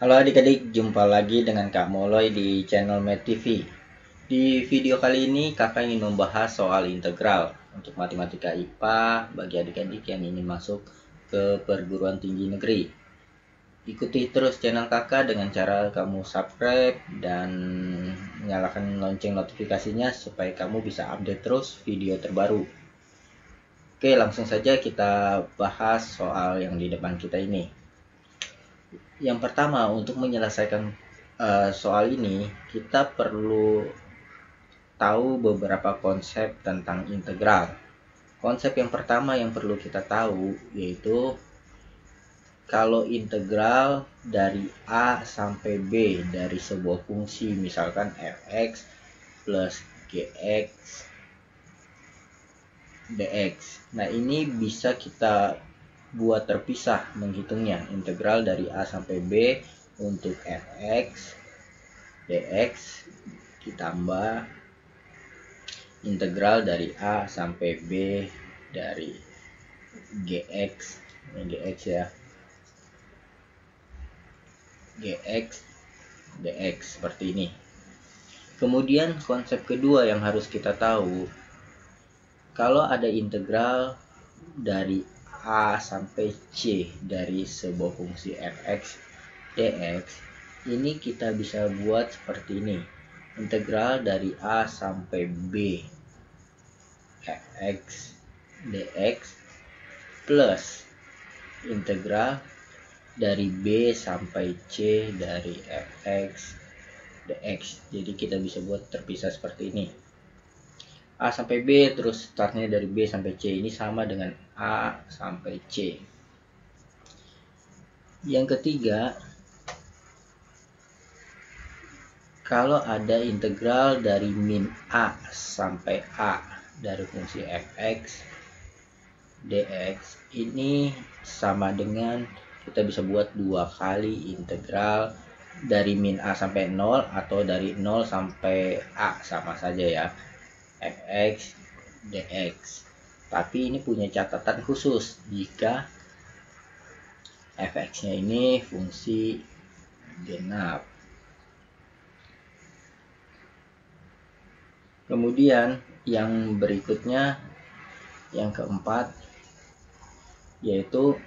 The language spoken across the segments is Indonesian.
Halo adik-adik, jumpa lagi dengan Kak Moloy di channel Med TV. Di video kali ini kakak ingin membahas soal integral untuk matematika IPA bagi adik-adik yang ingin masuk ke perguruan tinggi negeri. Ikuti terus channel kakak dengan cara kamu subscribe dan nyalakan lonceng notifikasinya supaya kamu bisa update terus video terbaru. Oke, langsung saja kita bahas soal yang di depan kita ini. Yang pertama, untuk menyelesaikan soal ini, kita perlu tahu beberapa konsep tentang integral. Konsep yang pertama yang perlu kita tahu yaitu kalau integral dari A sampai B dari sebuah fungsi, misalkan fx plus gx dx. Nah, ini bisa kita buat terpisah menghitungnya. Integral dari A sampai B untuk fx dx ditambah integral dari A sampai B dari gx, ini gx ya, gx dx seperti ini. Kemudian konsep kedua yang harus kita tahu, kalau ada integral dari A sampai C dari sebuah fungsi fx dx, ini kita bisa buat seperti ini. Integral dari A sampai B fx dx plus integral dari B sampai C dari fx dx. Jadi kita bisa buat terpisah seperti ini. A sampai B terus startnya dari B sampai C, ini sama dengan A sampai C. Yang ketiga, kalau ada integral dari min A sampai A dari fungsi fx dx, ini sama dengan kita bisa buat dua kali integral dari min A sampai 0 atau dari 0 sampai A, sama saja ya, fx dx. Tapi ini punya catatan khusus jika fx-nya ini fungsi genap. Kemudian yang berikutnya, yang keempat, yaitu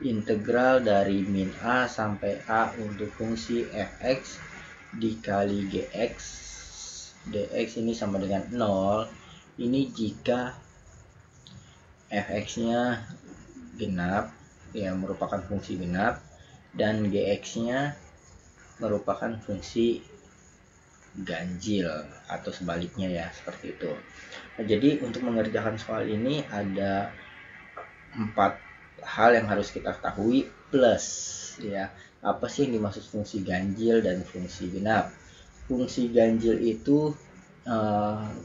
integral dari min A sampai A untuk fungsi fx dikali gx dx ini sama dengan 0. Ini jika fx-nya genap, ya merupakan fungsi genap, dan gx-nya merupakan fungsi ganjil atau sebaliknya ya, seperti itu. Nah, jadi untuk mengerjakan soal ini ada 4 hal yang harus kita ketahui plus ya. Apa sih yang dimaksud fungsi ganjil dan fungsi genap? Fungsi ganjil itu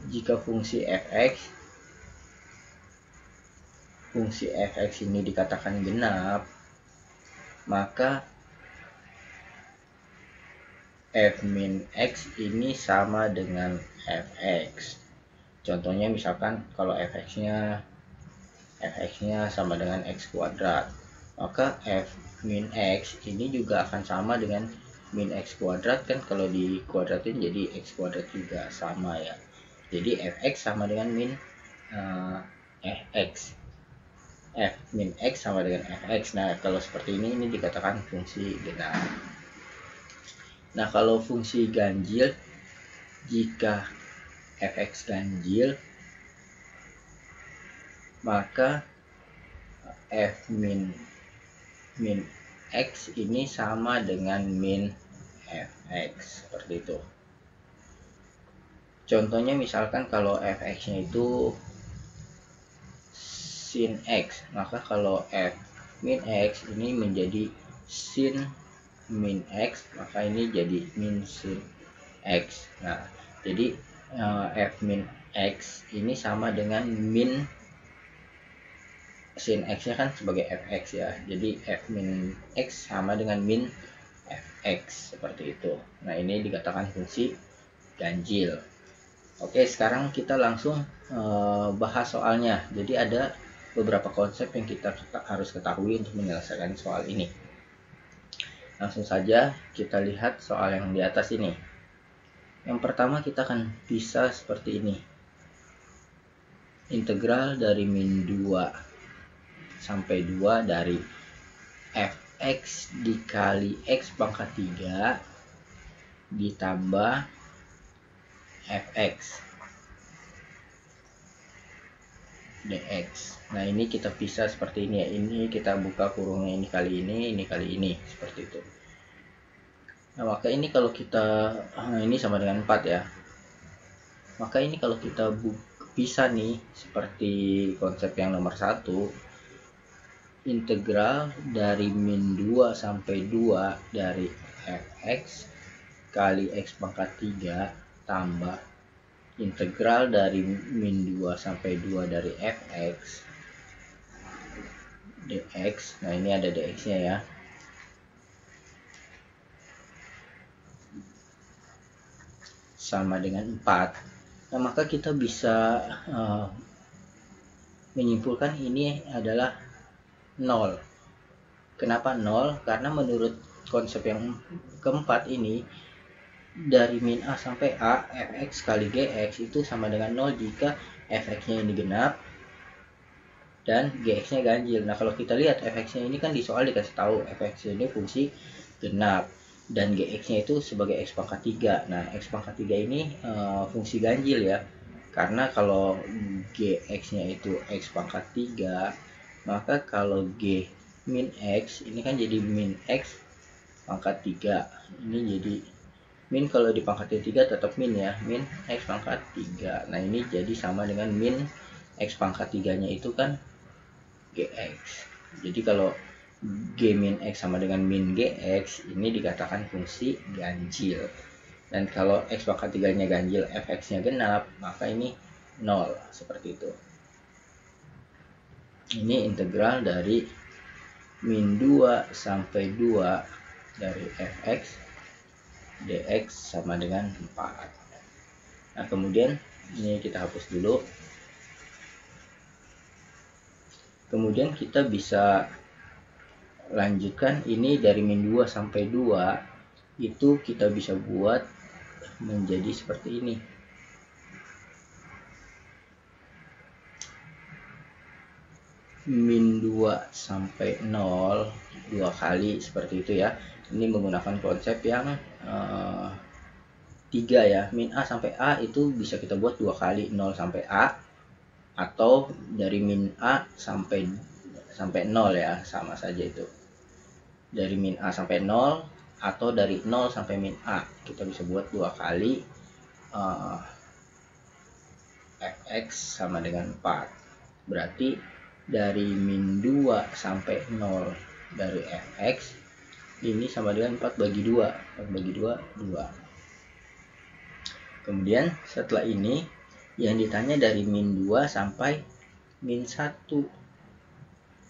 jika fungsi fx ini dikatakan genap, maka f min x ini sama dengan fx. Contohnya misalkan kalau fx-nya sama dengan x kuadrat, maka f min x ini juga akan sama dengan min x kuadrat, kan kalau dikuadratin jadi x kuadrat juga sama ya. Jadi fx sama dengan min fx, f min x sama dengan fx. Nah, kalau seperti ini dikatakan fungsi genap. Nah, kalau fungsi ganjil, jika fx ganjil, maka f min x ini sama dengan min fx, seperti itu. Contohnya misalkan kalau fx-nya itu sin x, maka kalau f min x ini menjadi sin min x, maka ini jadi min sin x. Nah, jadi f min x ini sama dengan min sin x nya kan sebagai fx ya, jadi f min x sama dengan min fx, seperti itu. Nah, ini dikatakan fungsi ganjil. Oke, sekarang kita langsung bahas soalnya. Jadi ada beberapa konsep yang kita harus ketahui untuk menyelesaikan soal ini. Langsung saja kita lihat soal yang di atas ini. Yang pertama kita akan pisah seperti ini. Integral dari min 2 sampai 2 dari fx dikali x pangkat 3 ditambah fx dx. Nah, ini kita pisah seperti ini ya. Ini kita buka kurungnya, ini kali ini, seperti itu. Nah, maka ini kalau kita ini sama dengan 4 ya. Maka ini kalau kita pisah nih seperti konsep yang nomor 1, integral dari min 2 sampai 2 dari fx kali x pangkat 3 tambah integral dari min 2 sampai 2 dari fx dx. Nah, ini ada dx nya ya, sama dengan 4. Nah, maka kita bisa menyimpulkan ini adalah 0. Kenapa 0? Karena menurut konsep yang keempat ini, dari min A sampai A, fx kali gx itu sama dengan 0 jika fx-nya ini genap dan gx-nya ganjil. Nah, kalau kita lihat fx-nya ini kan di soal dikasih tahu fx ini fungsi genap dan gx-nya itu sebagai x pangkat 3. Nah, x pangkat 3 ini fungsi ganjil ya. Karena kalau gx-nya itu x pangkat 3, maka kalau g min x ini kan jadi min x pangkat 3. Ini jadi min, kalau di pangkat 3 tetap min ya, min x pangkat 3. Nah, ini jadi sama dengan min x pangkat 3 nya itu kan gx. Jadi kalau g min x sama dengan min gx, ini dikatakan fungsi ganjil. Dan kalau x pangkat 3 nya ganjil, fx nya genap, maka ini 0, seperti itu. Ini integral dari min 2 sampai 2 dari fx dx sama dengan 4. Nah, kemudian ini kita hapus dulu. Kemudian kita bisa lanjutkan ini dari min 2 sampai 2 itu kita bisa buat menjadi seperti ini. Min 2 sampai 0 2 kali seperti itu ya. Ini menggunakan konsep yang 3 ya. Min A sampai A itu bisa kita buat 2 kali 0 sampai A, atau dari min A sampai 0 ya, sama saja itu. Dari min A sampai 0 atau dari 0 sampai min A, kita bisa buat 2 kali fx sama dengan 4. Berarti dari min 2 sampai 0 dari fx ini sama dengan 4 bagi 2. 4 bagi 2, 2. Kemudian setelah ini yang ditanya dari min 2 sampai min 1.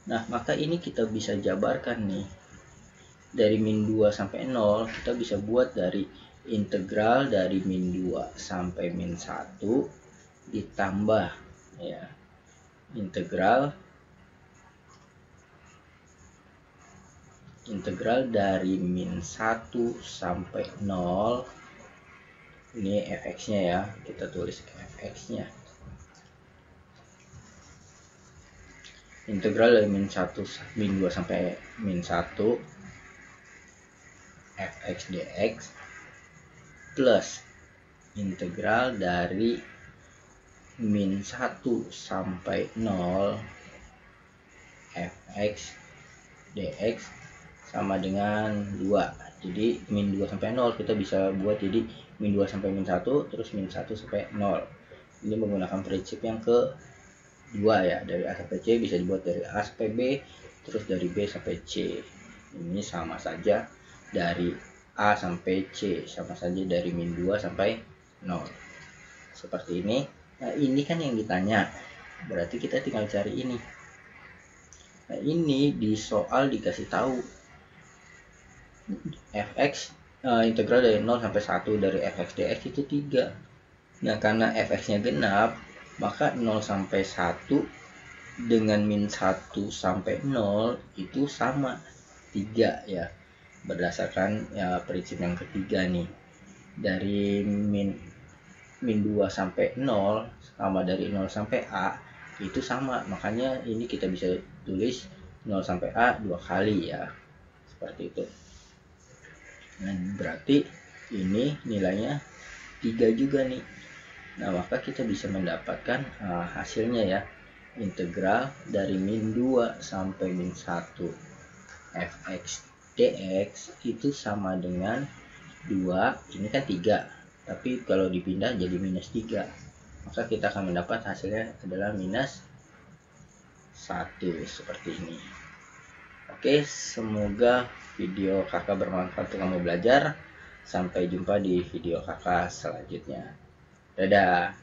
Nah, maka ini kita bisa jabarkan nih. Dari min 2 sampai 0 kita bisa buat dari integral dari min 2 sampai min 1 ditambah ya integral dari min 1 sampai 0. Ini fx-nya ya, kita tulis fx-nya. Integral dari min 2 sampai min 1 fx dx plus integral dari min 1 sampai 0 fx dx sama dengan 2. Jadi min 2 sampai 0 kita bisa buat jadi min 2 sampai min 1 terus min 1 sampai 0. Ini menggunakan prinsip yang kedua ya. Dari A sampai C bisa dibuat dari A sampai B, terus dari B sampai C. Ini sama saja dari A sampai C, sama saja dari min 2 sampai 0. Seperti ini. Nah, ini kan yang ditanya. Berarti kita tinggal cari ini. Nah, ini di soal dikasih tahu fx integral dari 0 sampai 1 dari fx dx itu 3. Nah, karena fx-nya genap, maka 0 sampai 1 dengan min 1 sampai 0 itu sama 3 ya. berdasarkan ya prinsip yang ketiga nih. Dari min 2 sampai 0 sama dari 0 sampai A itu sama, makanya ini kita bisa tulis 0 sampai A 2 kali ya, seperti itu. Nah berarti ini nilainya 3 juga nih. Nah maka kita bisa mendapatkan hasilnya ya, integral dari min 2 sampai min 1 fx dx itu sama dengan 2, ini kan 3, tapi kalau dipindah jadi minus 3, maka kita akan mendapat hasilnya adalah minus 1 seperti ini. Oke, semoga video kakak bermanfaat untuk kamu belajar. Sampai jumpa di video kakak selanjutnya. Dadah.